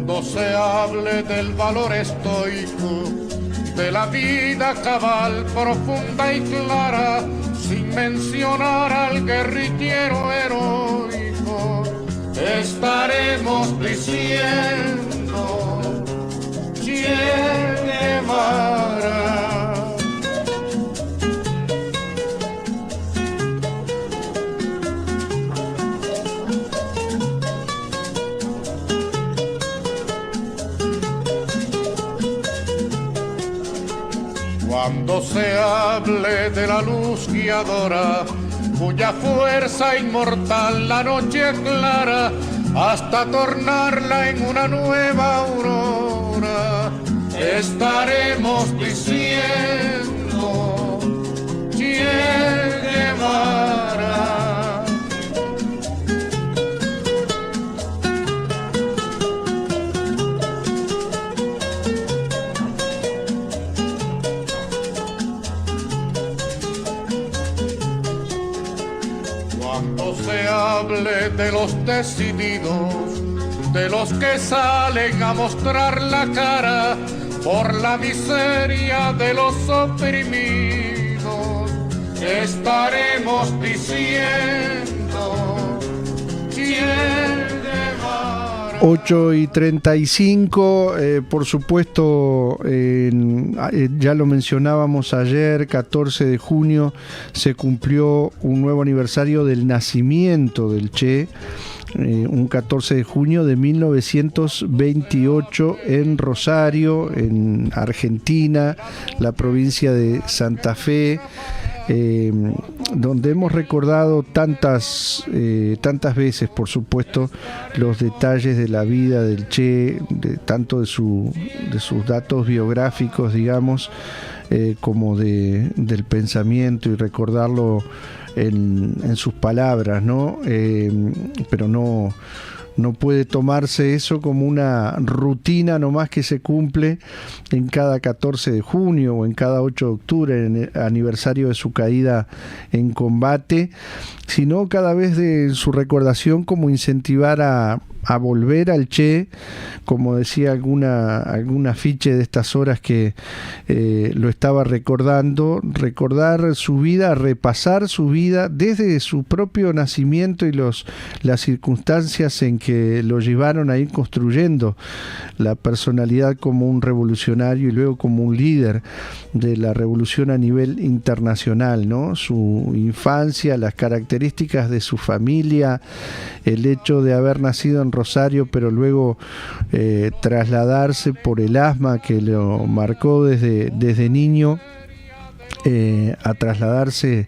Cuando se hable del valor estoico, de la vida cabal, profunda y clara, sin mencionar al guerrillero heroico, estaremos diciendo Che Guevara. Cuando se hable de la luz guiadora, cuya fuerza inmortal la noche aclara, hasta tornarla en una nueva aurora, estaremos diciendo Che Guevara. Cuando se hable de los decididos, de los que salen a mostrar la cara por la miseria de los oprimidos, estaremos diciendo Che Guevara. 8:35, por supuesto, ya lo mencionábamos ayer, 14 de junio, se cumplió un nuevo aniversario del nacimiento del Che, un 14 de junio de 1928 en Rosario, en Argentina, la provincia de Santa Fe, donde hemos recordado tantas veces, por supuesto, los detalles de la vida del Che, tanto de sus datos biográficos, digamos, como del pensamiento, y recordarlo en sus palabras, ¿no? Pero no puede tomarse eso como una rutina nomás que se cumple en cada 14 de junio o en cada 8 de octubre, en el aniversario de su caída en combate, sino cada vez de su recordación, como incentivar a volver al Che, como decía algún afiche de estas horas que lo estaba recordar su vida, repasar su vida desde su propio nacimiento y las circunstancias en que lo llevaron a ir construyendo la personalidad como un revolucionario y luego como un líder de la revolución a nivel internacional, ¿no? Su infancia, las características de su familia, el hecho de haber nacido en Rosario, pero luego trasladarse por el asma que lo marcó desde niño, a trasladarse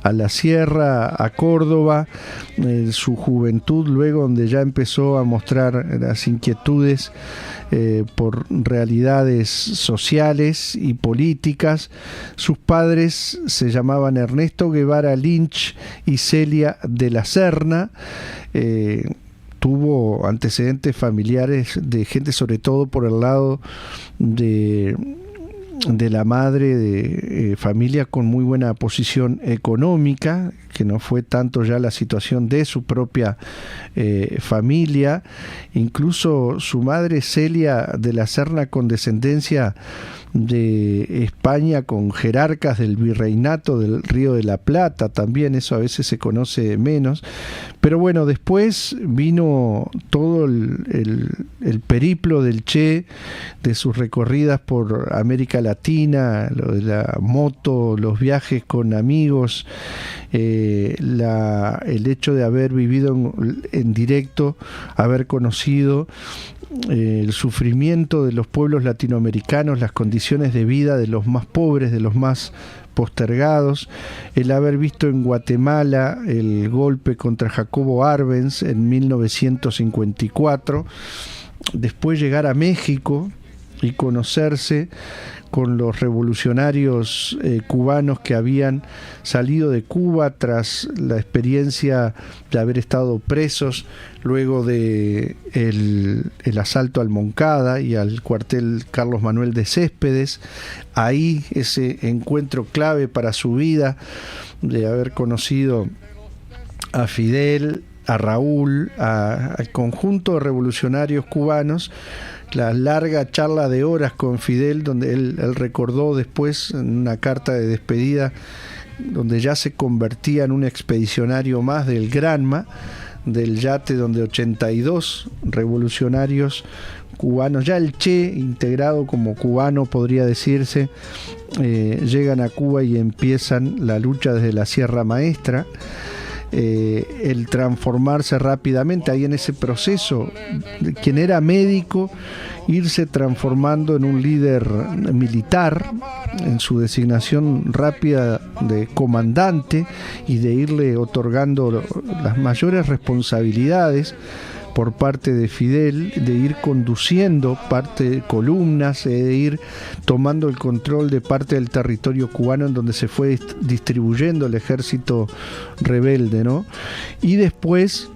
a la sierra, a Córdoba, su juventud luego, donde ya empezó a mostrar las inquietudes por realidades sociales y políticas. Sus padres se llamaban Ernesto Guevara Lynch y Celia de la Serna. Tuvo antecedentes familiares de gente, sobre todo por el lado de la madre, de familia con muy buena posición económica, que no fue tanto ya la situación de su propia familia. Incluso su madre, Celia de la Serna, con descendencia de España, con jerarcas del virreinato del Río de la Plata, también eso a veces se conoce menos. Pero bueno, después vino todo el periplo del Che, de sus recorridas por América Latina, lo de la moto, los viajes con amigos, el hecho de haber vivido en directo, haber conocido el sufrimiento de los pueblos latinoamericanos, las condiciones de vida de los más pobres, de los más postergados, el haber visto en Guatemala el golpe contra Jacobo Arbenz en 1954, después llegar a México y conocerse con los revolucionarios cubanos que habían salido de Cuba tras la experiencia de haber estado presos luego de el asalto al Moncada y al cuartel Carlos Manuel de Céspedes. Ahí ese encuentro clave para su vida, de haber conocido a Fidel, a Raúl, al conjunto de revolucionarios cubanos, la larga charla de horas con Fidel, donde él recordó después en una carta de despedida, donde ya se convertía en un expedicionario más del Granma, del yate donde 82 revolucionarios cubanos, ya el Che integrado como cubano podría decirse, llegan a Cuba y empiezan la lucha desde la Sierra Maestra. El transformarse rápidamente ahí en ese proceso, quien era médico, irse transformando en un líder militar, en su designación rápida de comandante y de irle otorgando las mayores responsabilidades por parte de Fidel, de ir conduciendo parte de columnas, de ir tomando el control de parte del territorio cubano en donde se fue distribuyendo el ejército rebelde, ¿no? Y después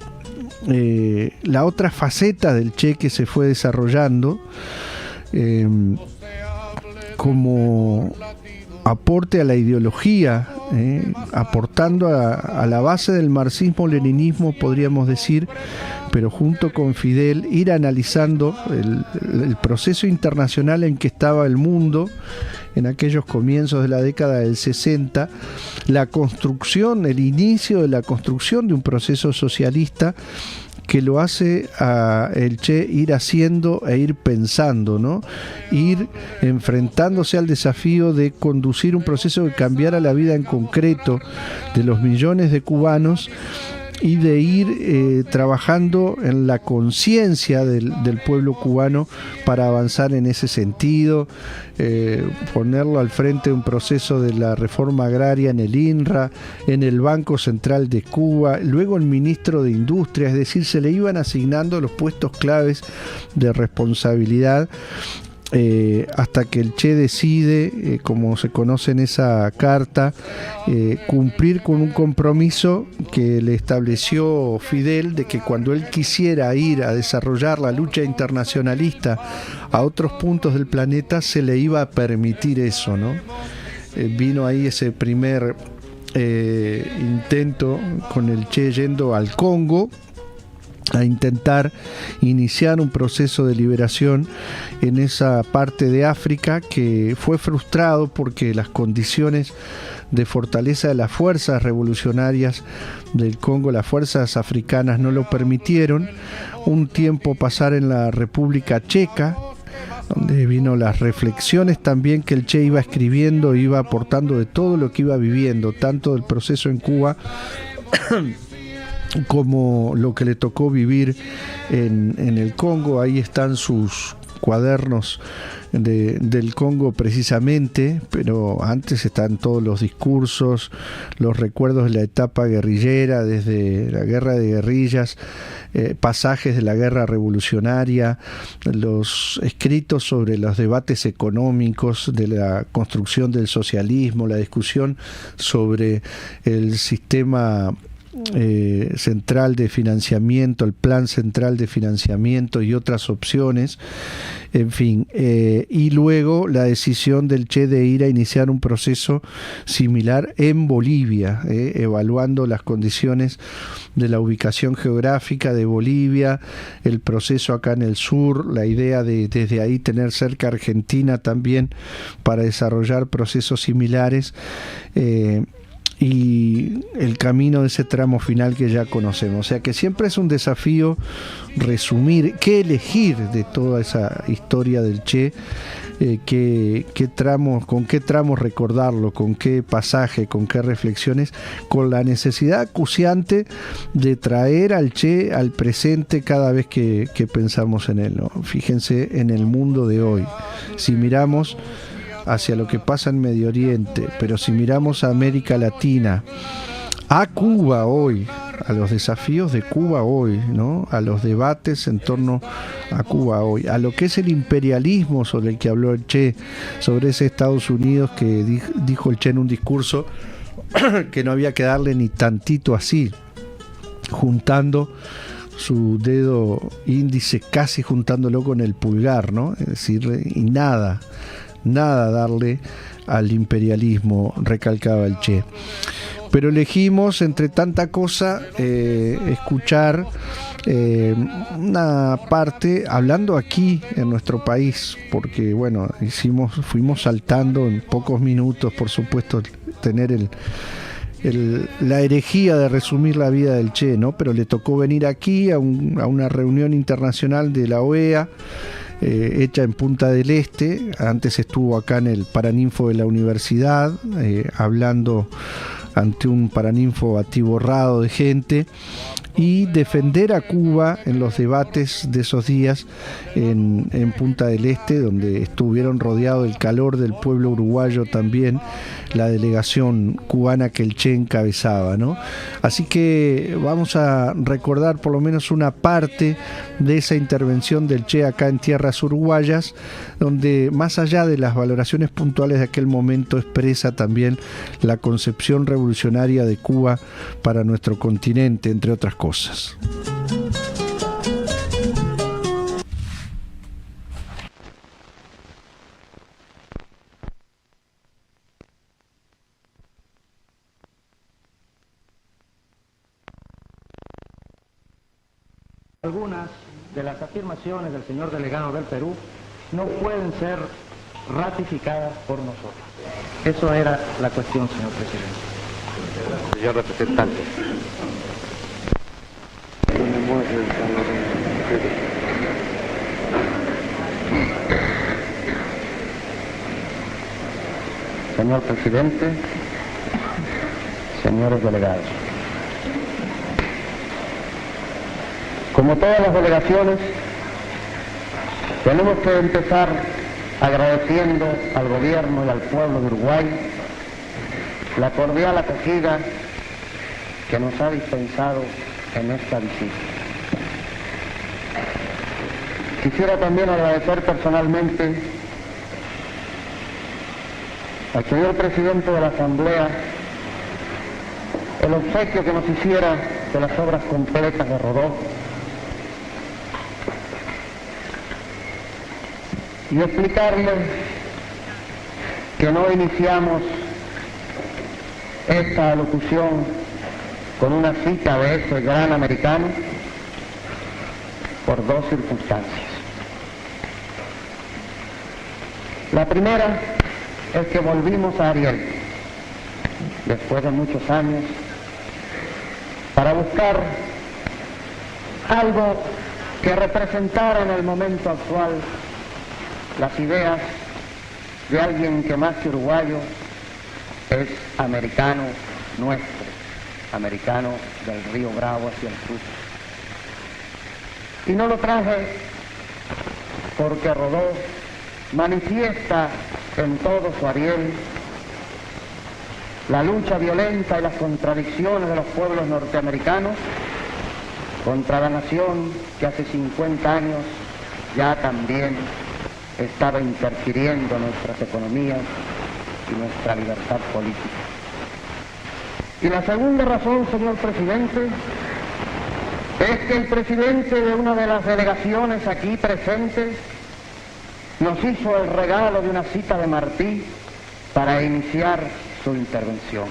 la otra faceta del Che que se fue desarrollando como aporte a la ideología, aportando a la base del marxismo-leninismo, podríamos decir, pero junto con Fidel, ir analizando el proceso internacional en que estaba el mundo en aquellos comienzos de la década del 60, la construcción, el inicio de la construcción de un proceso socialista que lo hace a el Che ir haciendo e ir pensando, ¿no? Ir enfrentándose al desafío de conducir un proceso que cambiara la vida en concreto de los millones de cubanos y de ir trabajando en la conciencia del pueblo cubano para avanzar en ese sentido, ponerlo al frente de un proceso de la reforma agraria en el INRA, en el Banco Central de Cuba, luego el ministro de Industria, es decir, se le iban asignando los puestos claves de responsabilidad. Hasta que el Che decide, como se conoce en esa carta, cumplir con un compromiso que le estableció Fidel de que cuando él quisiera ir a desarrollar la lucha internacionalista a otros puntos del planeta se le iba a permitir eso, ¿no? Vino ahí ese primer intento con el Che yendo al Congo a intentar iniciar un proceso de liberación en esa parte de África que fue frustrado porque las condiciones de fortaleza de las fuerzas revolucionarias del Congo, las fuerzas africanas, no lo permitieron. Un tiempo pasar en la República Checa, donde vino las reflexiones también que el Che iba escribiendo, iba aportando de todo lo que iba viviendo, tanto del proceso en Cuba como lo que le tocó vivir en el Congo. Ahí están sus cuadernos del Congo precisamente, pero antes están todos los discursos, los recuerdos de la etapa guerrillera, desde la guerra de guerrillas, pasajes de la guerra revolucionaria, los escritos sobre los debates económicos de la construcción del socialismo, la discusión sobre el sistema central de financiamiento, el plan central de financiamiento y otras opciones, en fin, y luego la decisión del Che de ir a iniciar un proceso similar en Bolivia, evaluando las condiciones de la ubicación geográfica de Bolivia, el proceso acá en el sur, la idea de desde ahí tener cerca Argentina también para desarrollar procesos similares, y el camino de ese tramo final que ya conocemos. O sea que siempre es un desafío resumir, qué elegir de toda esa historia del Che, con qué tramos recordarlo, con qué pasaje, con qué reflexiones, con la necesidad acuciante de traer al Che al presente cada vez que pensamos en él, ¿no? Fíjense en el mundo de hoy, si miramos hacia lo que pasa en Medio Oriente, pero si miramos a América Latina, a Cuba hoy, a los desafíos de Cuba hoy, ¿no? A los debates en torno a Cuba hoy, a lo que es el imperialismo sobre el que habló el Che, sobre ese Estados Unidos que dijo el Che en un discurso que no había que darle ni tantito así, juntando su dedo índice casi juntándolo con el pulgar, ¿no? Es decir, y nada darle al imperialismo, recalcaba el Che. pero elegimos entre tanta cosa escuchar una parte hablando aquí en nuestro país, porque bueno, fuimos saltando en pocos minutos, por supuesto, tener la herejía de resumir la vida del Che, ¿no? Pero le tocó venir aquí a una reunión internacional de la OEA, hecha en Punta del Este. Antes estuvo acá en el Paraninfo de la universidad, hablando ante un Paraninfo atiborrado de gente, y defender a Cuba en los debates de esos días en Punta del Este, donde estuvieron rodeados del calor del pueblo uruguayo también, la delegación cubana que el Che encabezaba, ¿no? Así que vamos a recordar por lo menos una parte de esa intervención del Che acá en tierras uruguayas, donde más allá de las valoraciones puntuales de aquel momento expresa también la concepción revolucionaria de Cuba para nuestro continente, entre otras cosas. Algunas de las afirmaciones del señor delegado del Perú no pueden ser ratificadas por nosotros. Eso era la cuestión, señor presidente. Señor representante. Señor presidente, señores delegados. Como todas las delegaciones, tenemos que empezar agradeciendo al gobierno y al pueblo de Uruguay la cordial acogida que nos ha dispensado en esta visita. Quisiera también agradecer personalmente al señor presidente de la Asamblea el obsequio que nos hiciera de las obras completas de Rodó, y explicarle que no iniciamos esta alocución con una cita de ese gran americano por dos circunstancias. La primera es que volvimos a Ariel después de muchos años para buscar algo que representara en el momento actual las ideas de alguien que más que uruguayo es americano nuestro, americano del río Bravo hacia el sur. Y no lo traje porque Rodó manifiesta en todo su Ariel la lucha violenta y las contradicciones de los pueblos norteamericanos contra la nación que hace 50 años ya también estaba interfiriendo nuestras economías y nuestra libertad política. Y la segunda razón, señor presidente, es que el presidente de una de las delegaciones aquí presentes nos hizo el regalo de una cita de Martí para iniciar su intervención.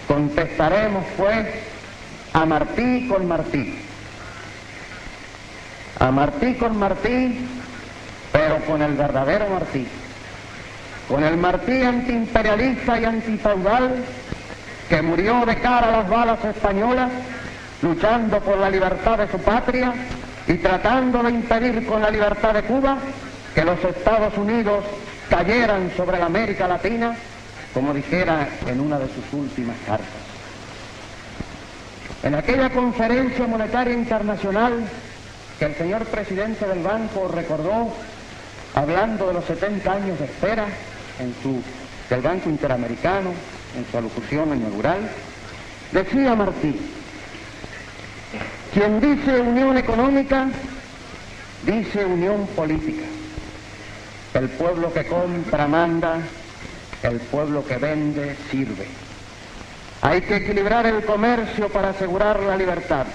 Contestaremos, pues, a Martí con Martí. A Martí con Martí, pero con el verdadero Martí. Con el Martí antiimperialista y antifeudal que murió de cara a las balas españolas, luchando por la libertad de su patria y tratando de impedir con la libertad de Cuba que los Estados Unidos cayeran sobre la América Latina, como dijera en una de sus últimas cartas. En aquella conferencia monetaria internacional que el señor presidente del banco recordó, hablando de los 70 años de espera del Banco Interamericano, en su alocución inaugural, decía Martí: quien dice unión económica, dice unión política. El pueblo que compra manda, el pueblo que vende sirve. Hay que equilibrar el comercio para asegurar la libertad.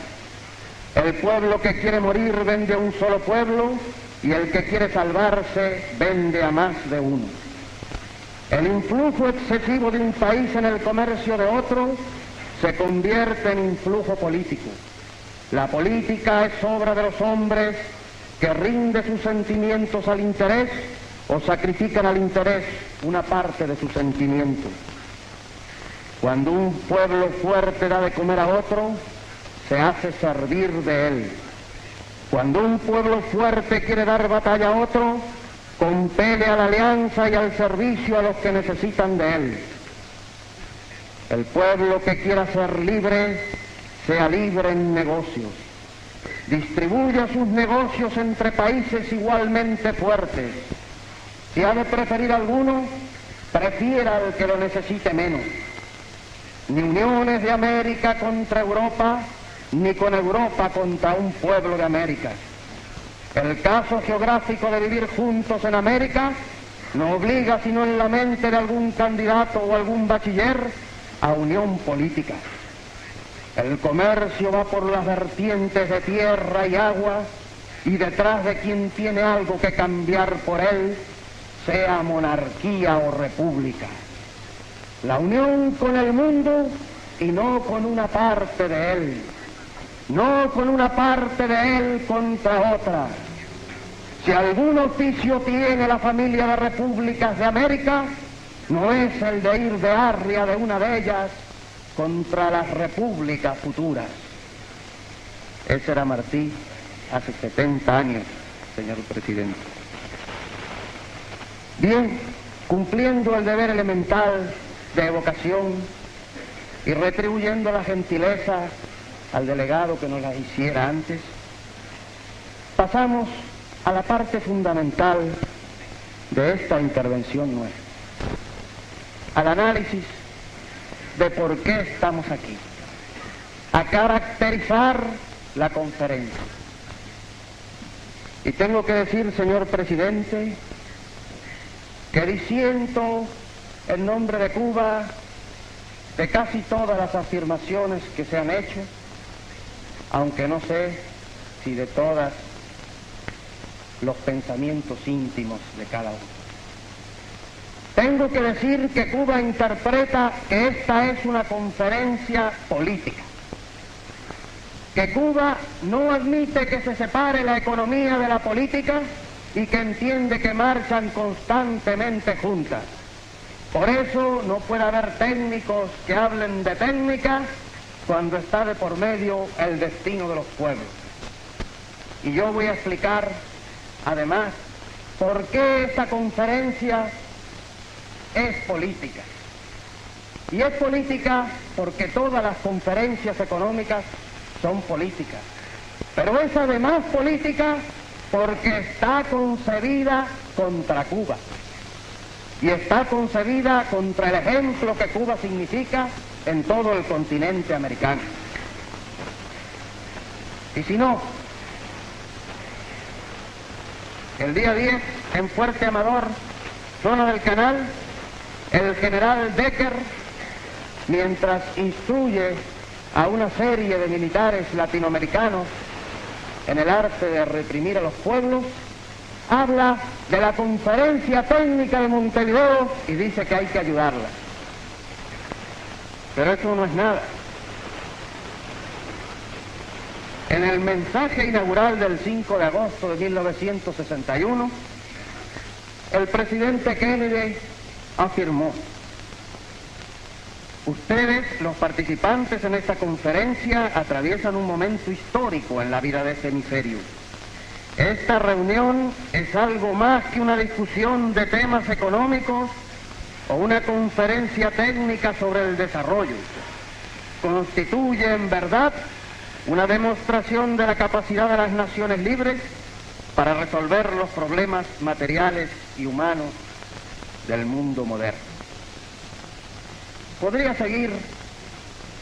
El pueblo que quiere morir vende a un solo pueblo y el que quiere salvarse vende a más de uno. El influjo excesivo de un país en el comercio de otro se convierte en influjo político. La política es obra de los hombres que rinde sus sentimientos al interés o sacrifican al interés una parte de sus sentimientos. Cuando un pueblo fuerte da de comer a otro, se hace servir de él. Cuando un pueblo fuerte quiere dar batalla a otro, compele a la alianza y al servicio a los que necesitan de él. El pueblo que quiera ser libre, sea libre en negocios. Distribuya sus negocios entre países igualmente fuertes. Si ha de preferir alguno, prefiera al que lo necesite menos. Ni uniones de América contra Europa, ni con Europa contra un pueblo de América. El caso geográfico de vivir juntos en América no obliga, sino en la mente de algún candidato o algún bachiller, a unión política. El comercio va por las vertientes de tierra y agua, y detrás de quien tiene algo que cambiar por él, sea monarquía o república. La unión con el mundo y no con una parte de él. No con una parte de él contra otra. Si algún oficio tiene la familia de repúblicas de América, no es el de ir de arria de una de ellas contra las repúblicas futuras. Ese era Martí hace 70 años, señor presidente. Bien, cumpliendo el deber elemental de evocación y retribuyendo la gentileza al delegado que nos la hiciera antes, pasamos a la parte fundamental de esta intervención nuestra, al análisis de por qué estamos aquí, a caracterizar la conferencia. Y tengo que decir, señor presidente, que disiento en nombre de Cuba de casi todas las afirmaciones que se han hecho, aunque no sé si de todos los pensamientos íntimos de cada uno. Tengo que decir que Cuba interpreta que esta es una conferencia política, que Cuba no admite que se separe la economía de la política y que entiende que marchan constantemente juntas. Por eso no puede haber técnicos que hablen de técnica cuando está de por medio el destino de los pueblos. Y yo voy a explicar, además, por qué esta conferencia es política. Y es política porque todas las conferencias económicas son políticas. Pero es además política porque está concebida contra Cuba. Y está concebida contra el ejemplo que Cuba significa en todo el continente americano. Y si no, el día 10, en Fuerte Amador, zona del Canal, el general Decker, mientras instruye a una serie de militares latinoamericanos en el arte de reprimir a los pueblos, habla de la conferencia técnica de Montevideo y dice que hay que ayudarla. Pero eso no es nada. En el mensaje inaugural del 5 de agosto de 1961, el presidente Kennedy afirmó: ustedes, los participantes en esta conferencia, atraviesan un momento histórico en la vida de este hemisferio. Esta reunión es algo más que una discusión de temas económicos o una conferencia técnica sobre el desarrollo. Constituye, en verdad, una demostración de la capacidad de las naciones libres para resolver los problemas materiales y humanos del mundo moderno. Podría seguir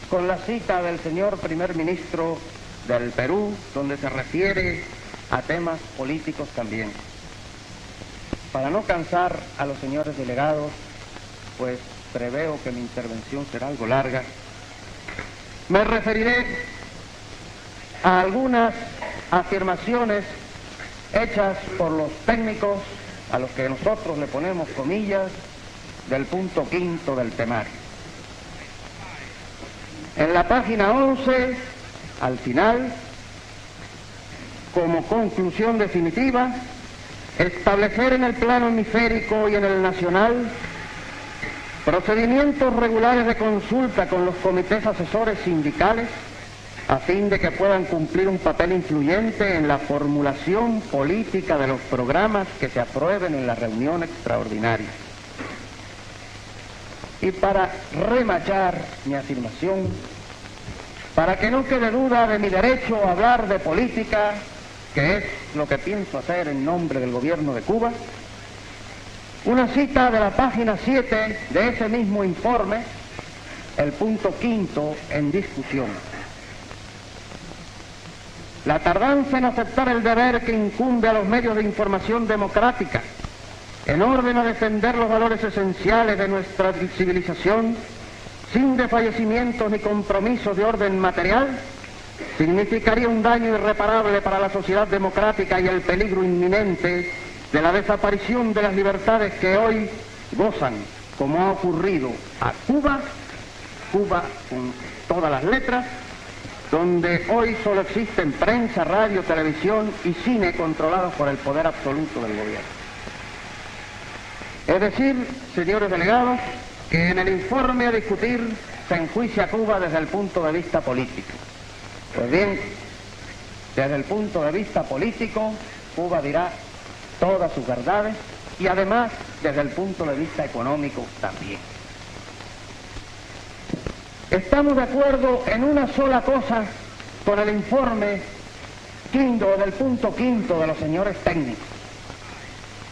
con la cita del señor primer ministro del Perú, donde se refiere a temas políticos también. Para no cansar a los señores delegados, pues preveo que mi intervención será algo larga, me referiré a algunas afirmaciones hechas por los técnicos, a los que nosotros le ponemos comillas, del punto 5 del temario. En la página 11, al final, como conclusión definitiva, establecer en el plano hemisférico y en el nacional procedimientos regulares de consulta con los comités asesores sindicales a fin de que puedan cumplir un papel influyente en la formulación política de los programas que se aprueben en la reunión extraordinaria. Y para remachar mi afirmación, para que no quede duda de mi derecho a hablar de política, que es lo que pienso hacer en nombre del gobierno de Cuba, una cita de la página 7 de ese mismo informe, el punto 5 en discusión. La tardanza en aceptar el deber que incumbe a los medios de información democrática en orden a defender los valores esenciales de nuestra civilización sin desfallecimientos ni compromisos de orden material, significaría un daño irreparable para la sociedad democrática y el peligro inminente de la desaparición de las libertades que hoy gozan, como ha ocurrido a Cuba con todas las letras, donde hoy solo existen prensa, radio, televisión y cine controlados por el poder absoluto del gobierno. Es decir, señores delegados, que en el informe a discutir se enjuicia a Cuba desde el punto de vista político. Pues bien, desde el punto de vista político, Cuba dirá todas sus verdades y además desde el punto de vista económico también. Estamos de acuerdo en una sola cosa con el informe quinto del punto 5 de los señores técnicos,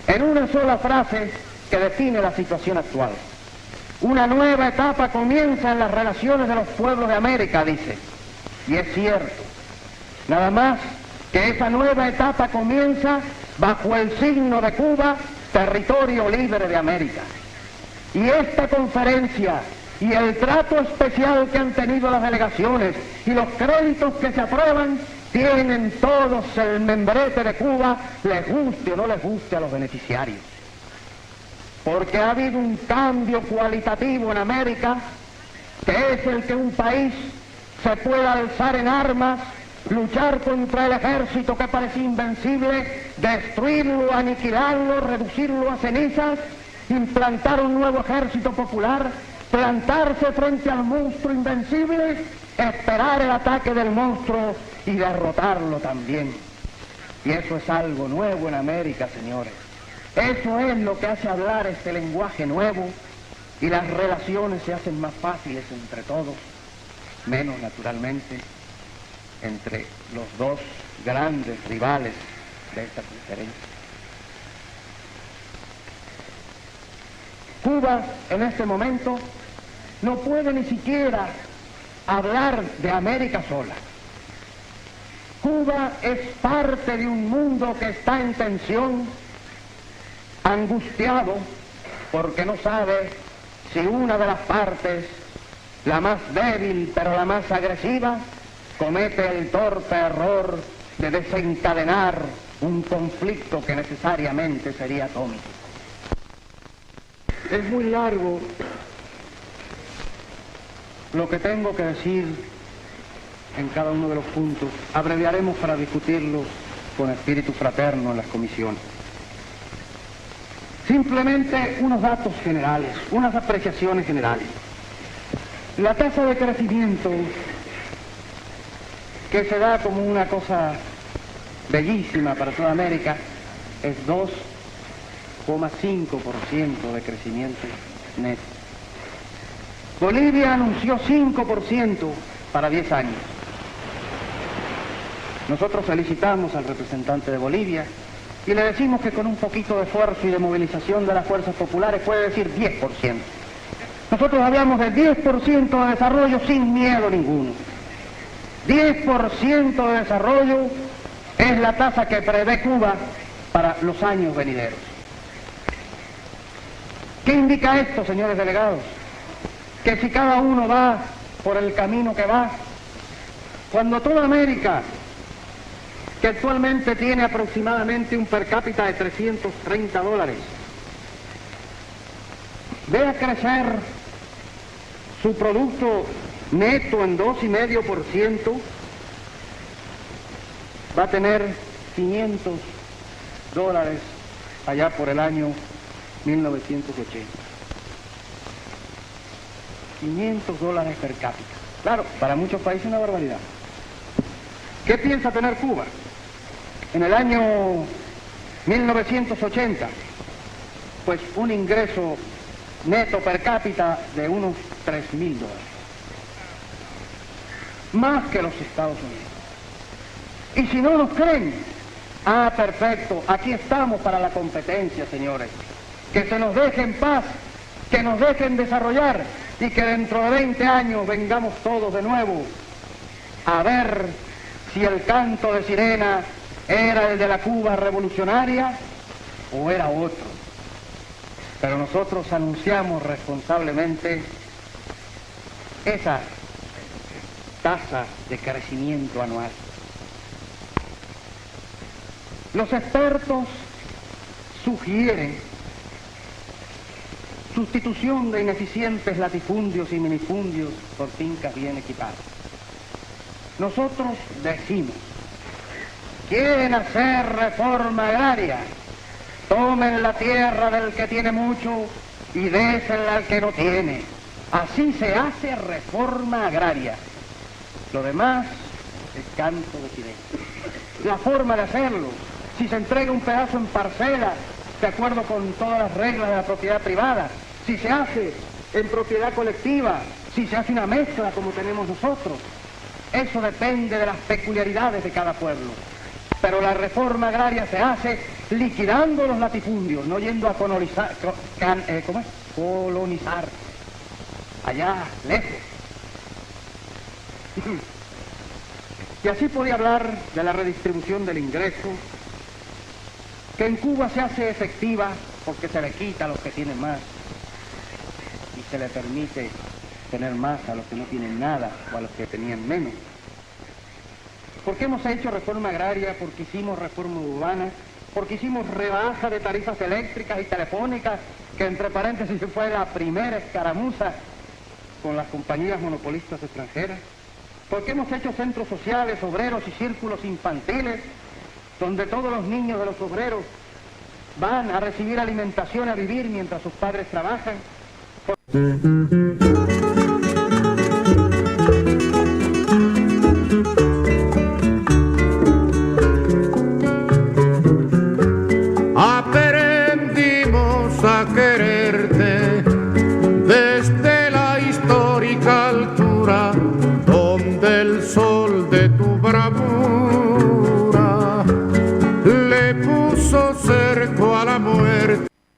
en una sola frase que define la situación actual. Una nueva etapa comienza en las relaciones de los pueblos de América, dice, y es cierto. Nada más que esa nueva etapa comienza bajo el signo de Cuba, territorio libre de América. Y esta conferencia y el trato especial que han tenido las delegaciones y los créditos que se aprueban tienen todos el membrete de Cuba, les guste o no les guste a los beneficiarios. Porque ha habido un cambio cualitativo en América, que es el que un país se pueda alzar en armas, luchar contra el ejército que parecía invencible, destruirlo, aniquilarlo, reducirlo a cenizas, implantar un nuevo ejército popular, plantarse frente al monstruo invencible, esperar el ataque del monstruo y derrotarlo también. Y eso es algo nuevo en América, señores. Eso es lo que hace hablar este lenguaje nuevo y las relaciones se hacen más fáciles entre todos, menos naturalmente entre los dos grandes rivales de esta conferencia. Cuba en este momento no puede ni siquiera hablar de América sola. Cuba es parte de un mundo que está en tensión, angustiado, porque no sabe si una de las partes, la más débil pero la más agresiva, comete el torpe error de desencadenar un conflicto que necesariamente sería atómico. Es muy largo lo que tengo que decir en cada uno de los puntos. Abreviaremos para discutirlo con espíritu fraterno en las comisiones. Simplemente unos datos generales, unas apreciaciones generales. La tasa de crecimiento, que se da como una cosa bellísima para toda América, es 2,5% de crecimiento neto. Bolivia anunció 5% para 10 años. Nosotros felicitamos al representante de Bolivia y le decimos que con un poquito de esfuerzo y de movilización de las fuerzas populares puede decir 10%. Nosotros hablamos de 10% de desarrollo sin miedo ninguno. 10% de desarrollo es la tasa que prevé Cuba para los años venideros. ¿Qué indica esto, señores delegados? Que si cada uno va por el camino que va, cuando toda América, que actualmente tiene aproximadamente un per cápita de $330, vea crecer su producto neto en 2,5%, va a tener $500 allá por el año 1980. $500 per cápita. Claro, para muchos países una barbaridad. ¿Qué piensa tener Cuba? En el año 1980, pues un ingreso neto per cápita de unos $3.000. Más que los Estados Unidos. Y si no nos creen, perfecto, aquí estamos para la competencia, señores. Que se nos deje en paz, que nos dejen desarrollar y que dentro de 20 años vengamos todos de nuevo a ver si el canto de sirena era el de la Cuba revolucionaria o era otro. Pero nosotros anunciamos responsablemente esa tasa de crecimiento anual. Los expertos sugieren sustitución de ineficientes latifundios y minifundios por fincas bien equipadas. Nosotros decimos, quieren hacer reforma agraria, tomen la tierra del que tiene mucho y désenla al que no tiene. Así se hace reforma agraria. Lo demás es canto de sirena. La forma de hacerlo, si se entrega un pedazo en parcela, de acuerdo con todas las reglas de la propiedad privada, si se hace en propiedad colectiva, si se hace una mezcla como tenemos nosotros, eso depende de las peculiaridades de cada pueblo. Pero la reforma agraria se hace liquidando los latifundios, no yendo a colonizar allá lejos. Y así podía hablar de la redistribución del ingreso, que en Cuba se hace efectiva porque se le quita a los que tienen más y se le permite tener más a los que no tienen nada o a los que tenían menos. ¿Por qué hemos hecho reforma agraria? Porque hicimos reforma urbana, porque hicimos rebaja de tarifas eléctricas y telefónicas, que entre paréntesis fue la primera escaramuza con las compañías monopolistas extranjeras. Porque hemos hecho centros sociales, obreros y círculos infantiles, donde todos los niños de los obreros van a recibir alimentación, a vivir mientras sus padres trabajan. Aprendimos a quererte desde la histórica altura, donde el sol de tu bravura le puso cerco a la muerte